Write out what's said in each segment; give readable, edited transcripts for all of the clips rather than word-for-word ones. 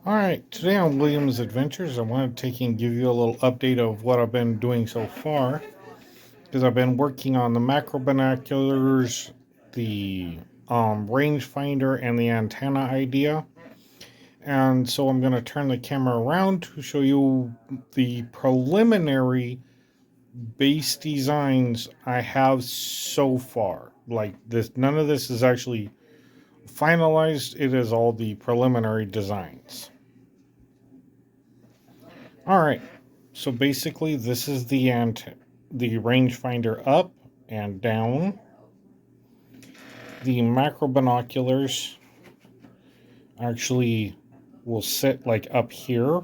Alright, today on William's Adventures, I wanted to take and give you a little update of what I've been doing so far. Because I've been working on the macrobinoculars, the rangefinder, and the antenna idea. And so I'm going to turn the camera around to show you the preliminary base designs I have so far. Like this, none of this is actually finalized. It is all the preliminary designs. All right. So basically, this is the rangefinder up and down. The macro binoculars actually will sit like up here.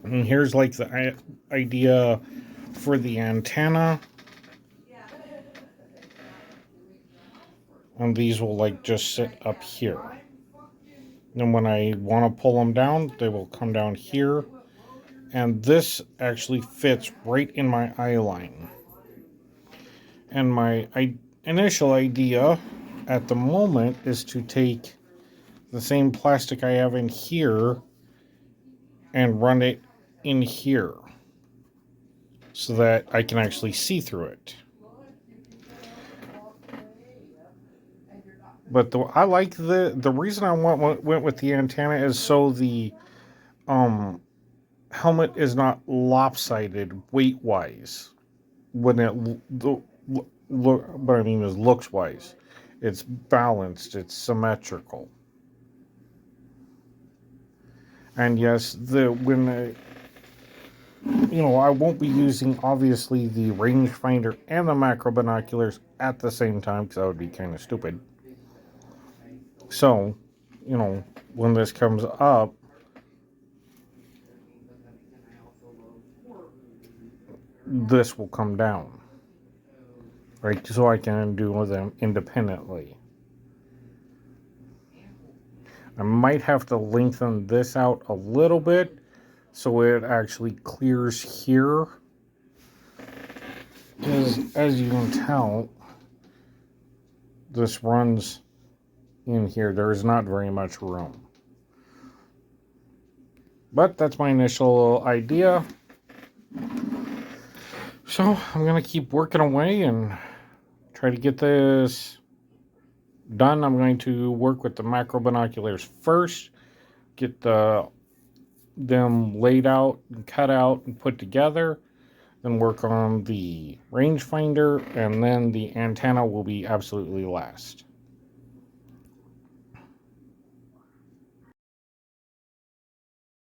And here's like the idea for the antenna. And these will like just sit up here. And when I want to pull them down, they will come down here. And this actually fits right in my eye line. And my initial idea at the moment is to take the same plastic I have in here and run it in here so that I can actually see through it. But I like the reason I went with the antenna is so the helmet is not lopsided weight wise when what I mean is looks wise. It's balanced. It's symmetrical. And yes, I won't be using obviously the rangefinder and the macro binoculars at the same time because that would be kind of stupid. So, when this comes up, this will come down, right? So I can do them independently. I might have to lengthen this out a little bit so it actually clears here. Because as you can tell, this runs in here. There is not very much room. But that's my initial idea. So I'm going to keep working away and try to get this done. I'm going to work with the macro binoculars first, get them laid out and cut out and put together, then work on the rangefinder, and then the antenna will be absolutely last.